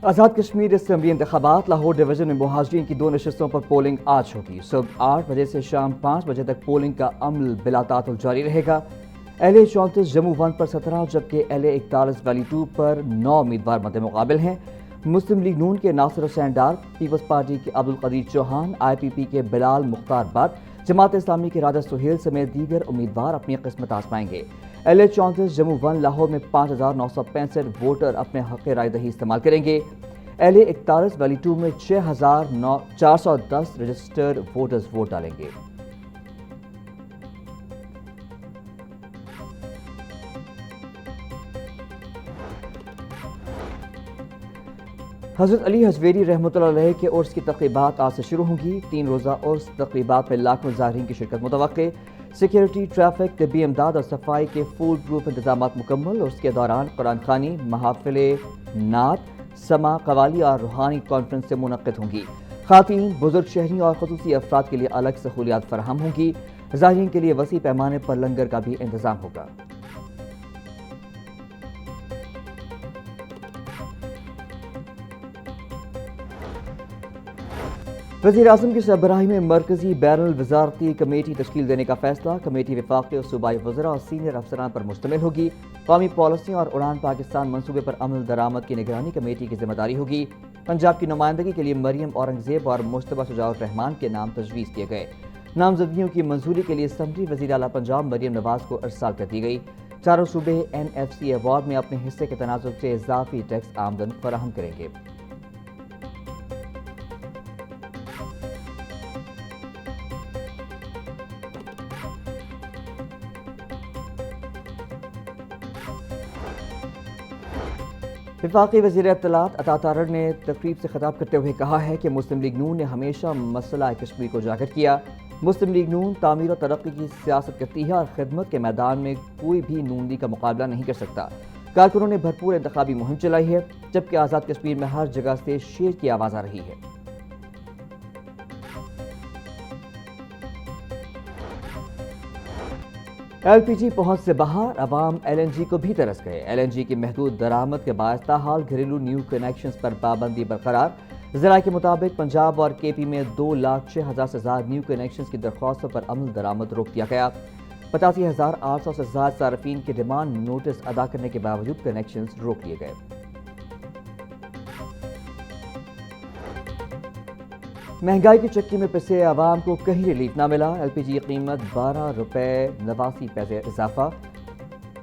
Azad Kashmir assembly انتخابات Lahore division میں مہاجرین کی 2 نشستوں پر پولنگ آج ہوگی۔ صبح 8 بجے سے شام 5 بجے تک پولنگ کا عمل بلا تعطل جاری رہے گا۔ LA 34 جموں 1 پر 17 جبکہ LA 41 ویلی 2 پر 9 امیدوار مد مقابل ہیں۔ مسلم لیگ نون کے ناصر حسین ڈار، پیپلز پارٹی کے عبدالقدیر چوہان، IPP کے بلال مختار بٹ، جماعت اسلامی کے راجہ سہیل سمیت دیگر امیدوار اپنی قسمت آزمائیں گے۔ LA 34 جموں 1 لاہور میں 5965 ووٹر اپنے حق رائے دہی استعمال کریں گے۔ LA 41 ویلی 2 میں 6410 رجسٹرڈ ووٹرز ووٹ ڈالیں گے۔ حضرت علی حجویری رحمۃ اللہ علیہ کے عرس کی تقریبات آج سے شروع ہوں گی۔ 3 روزہ عرس تقریبات میں لاکھوں زائرین کی شرکت متوقع۔ سیکیورٹی، ٹریفک، طبی امداد اور صفائی کے فول پروف انتظامات مکمل۔ عرس کے دوران قرآن خوانی، محافل نعت، سما، قوالی اور روحانی کانفرنس سے منعقد ہوں گی۔ خواتین، بزرگ شہری اور خصوصی افراد کے لیے الگ سہولیات فراہم ہوں گی۔ زائرین کے لیے وسیع پیمانے پر لنگر کا بھی انتظام ہوگا۔ وزیر اعظم کی سربراہی میں مرکزی بین الوزارتی کمیٹی تشکیل دینے کا فیصلہ۔ کمیٹی وفاقی اور صوبائی وزراء اور سینئر افسران پر مشتمل ہوگی۔ قومی پالیسیوں اور اڑان پاکستان منصوبے پر عمل درآمد کی نگرانی کمیٹی کی ذمہ داری ہوگی۔ پنجاب کی نمائندگی کے لیے مریم اورنگزیب اور مشتبہ شجاع الرحمان کے نام تجویز کیے گئے۔ نامزدگیوں کی منظوری کے لیے اسمبلی وزیر اعلیٰ پنجاب مریم نواز کو ارسال کر دی گئی۔ چاروں صوبے NFC ایوارڈ میں اپنے حصے کے تناسب سے اضافی ٹیکس آمدن فراہم کریں گے۔ وفاقی وزیر اطلاعات عطا تارڑ نے تقریب سے خطاب کرتے ہوئے کہا ہے کہ مسلم لیگ نون نے ہمیشہ مسئلہ کشمیر کو اجاگر کیا۔ مسلم لیگ نون تعمیر و ترقی کی سیاست کرتی ہے اور خدمت کے میدان میں کوئی بھی نون لیگ کا مقابلہ نہیں کر سکتا۔ کارکنوں نے بھرپور انتخابی مہم چلائی ہے، جبکہ آزاد کشمیر میں ہر جگہ سے شیر کی آواز آ رہی ہے۔ LPG پہنچ سے باہر، عوام LNG کو بھی ترس گئے۔ LNG کی محدود درآمد کے باعث تاحال گھریلو نیو کنیکشنز پر پابندی برقرار۔ ذرائع کے مطابق پنجاب اور KP میں 2,06,000 سے زائد نیو کنیکشنز کی درخواستوں پر عمل درآمد روک دیا گیا۔ 85,800 سے زائد صارفین کے ڈیمانڈ نوٹس ادا کرنے کے باوجود کنیکشنز روک لیے گئے۔ مہنگائی کی چکی میں پسے عوام کو کہیں ریلیف نہ ملا۔ LPG قیمت 12 روپے 89 پیسے اضافہ،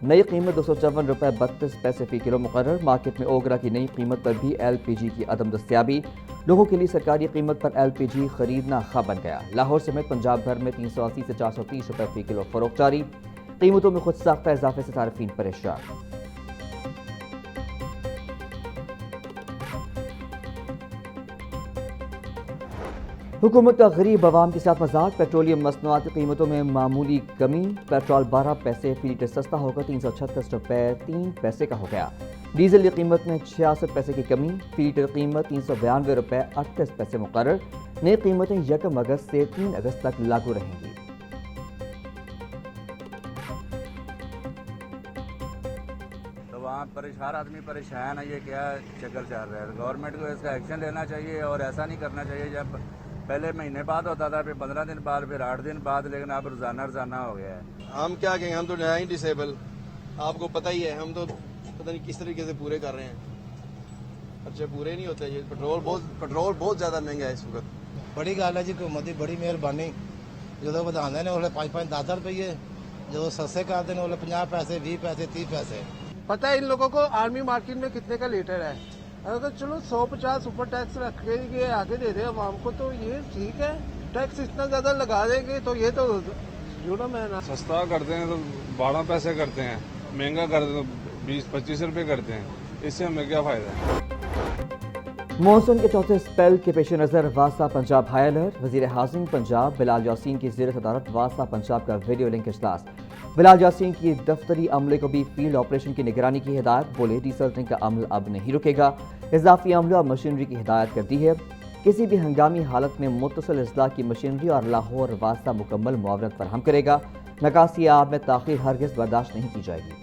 نئی قیمت 254 روپے 32 پیسے فی کلو مقرر۔ مارکیٹ میں اوگرا کی نئی قیمت پر بھی LPG کی عدم دستیابی، لوگوں کے لیے سرکاری قیمت پر LPG خریدنا خواب بن گیا۔ لاہور سمیت پنجاب بھر میں 380 سے 430 روپے فی کلو فروخت جاری۔ قیمتوں میں خود ساختہ اضافے سے صارفین پریشان۔ حکومت کا غریب عوام کے ساتھ مذاق، پیٹرولیم مصنوعات کی قیمتوں میں معمولی کمی۔ پیٹرول 12 پیسے فی لیٹر سستا ہوگا، 336 روپے 3 پیسے کا ہو گیا۔ ڈیزل کی قیمت میں 66 پیسے کی کمی، فی لیٹر قیمت 392 روپے 38 پیسے مقرر۔ نئی قیمتیں 1 اگست سے 3 اگست تک لاگو رہیں گی۔ ہر آدمی پریشان ہے، یہ کیا چکر چل رہا ہے؟ گورنمنٹ کو اس کا ایکشن لینا چاہیے اور ایسا نہیں کرنا چاہیے جب پہلے مہینے بعد ہوتا تھا، پھر 15 دن بعد، پھر 8 دن بعد، لیکن اب روزانہ ہو گیا ہے۔ ہم کیا کہیں، ہم تو ہیں ڈسیبل، آپ کو پتہ ہی ہے، ہم تو پتہ نہیں کس طریقے سے پورے کر رہے ہیں۔ اچھا پورے نہیں ہوتے، یہ پٹرول بہت زیادہ مہنگا ہے اس وقت۔ بڑی گل ہے جی، حکومت کی بڑی مہربانی۔ جدو ودانے نے اسے 5-5 روپیے، جدو سستے کرتے ہیں 50 پیسے 20 پیسے 30 پیسے۔ پتہ ہے ان لوگوں کو آرمی مارکیٹ میں کتنے کا لیٹر ہے؟ اگر چلو 150 سپر ٹیکس رکھ کے یہ آگے دے دے عوام کو تو یہ ٹھیک ہے، ٹیکس اتنا زیادہ لگا دیں گے تو یہ تو جرم ہے نا۔ سستا کرتے ہیں تو 12 پیسے کرتے ہیں، مہنگا کرتے تو 20-25 روپے کرتے ہیں، اس سے ہمیں کیا فائدہ ہے؟ مانسون کے چوتھے اسپیل کے پیش نظر واسطہ پنجاب ہائی الرٹ۔ وزیر ہاؤسنگ پنجاب بلال یاسین کی زیر صدارت واسطہ پنجاب کا ویڈیو لنک اجلاس۔ بلال یاسین کی دفتری عملے کو بھی فیلڈ آپریشن کی نگرانی کی ہدایت، بولے ڈی سلٹنگ کا عمل اب نہیں رکے گا، اضافی عملہ اور مشینری کی ہدایت کر دی ہے۔ کسی بھی ہنگامی حالت میں متصل اضلاع کی مشینری اور لاہور واسطہ مکمل معاونت فراہم کرے گا۔ نکاسی آب میں تاخیر ہرگز برداشت نہیں کی جائے گی۔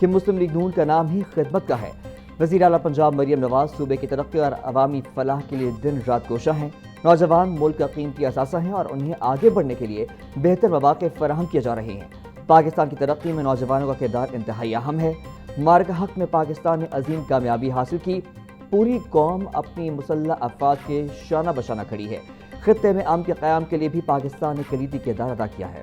کہ مسلم لیگ نون کا نام ہی خدمت کا ہے۔ وزیر اعلیٰ پنجاب مریم نواز صوبے کی ترقی اور عوامی فلاح کے لیے دن رات کوشاں ہیں۔ نوجوان ملک کا قیمتی اثاثہ ہیں اور انہیں آگے بڑھنے کے لیے بہتر مواقع فراہم کیے جا رہے ہیں۔ پاکستان کی ترقی میں نوجوانوں کا کردار انتہائی اہم ہے۔ معرکہ حق میں پاکستان نے عظیم کامیابی حاصل کی، پوری قوم اپنی مسلح افواج کے شانہ بشانہ کھڑی ہے۔ خطے میں امن کے قیام کے لیے بھی پاکستان نے کلیدی کردار ادا کیا ہے۔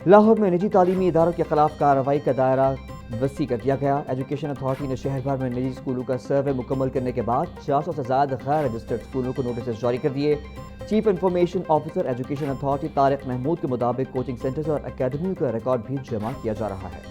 لاہور میں نجی تعلیمی اداروں کے خلاف کارروائی کا دائرہ وسیع کر دیا گیا۔ ایجوکیشن اتھارٹی نے شہر بھر میں نجی اسکولوں کا سروے مکمل کرنے کے بعد 400 سے زائد غیر رجسٹرڈ اسکولوں کو نوٹسز جاری کر دیے۔ Chief information officer education authority Tariq Mahmood کے مطابق کوچنگ سینٹرز اور اکیڈمیوں کا ریکارڈ بھی جمع کیا جا رہا ہے۔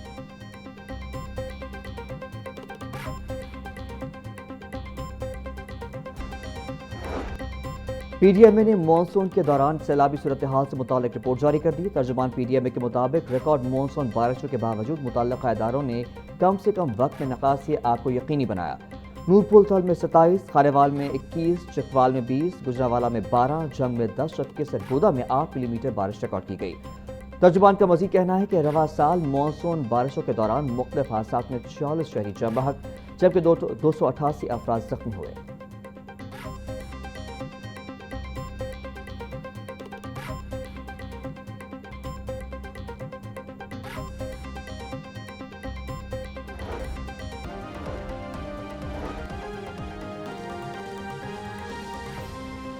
پی ڈی ایم اے نے مانسون کے دوران سیلابی صورتحال سے متعلق رپورٹ جاری کر دی۔ ترجمان پی ڈی ایم اے کے مطابق ریکارڈ مانسون بارشوں کے باوجود متعلقہ اداروں نے کم سے کم وقت میں نکاسی آب کو یقینی بنایا۔ نور پھول تھل میں 27، خاریوال میں 21، چکوال میں 20، گجرانوالہ میں 12، جنگ میں 10 جبکہ سرگودا میں 8 ملی میٹر بارش ریکارڈ کی گئی۔ ترجمان کا مزید کہنا ہے کہ رواں سال مانسون بارشوں کے دوران مختلف حادثات میں 40 شہری جاں بحق جبکہ 288 افراد زخمی ہوئے۔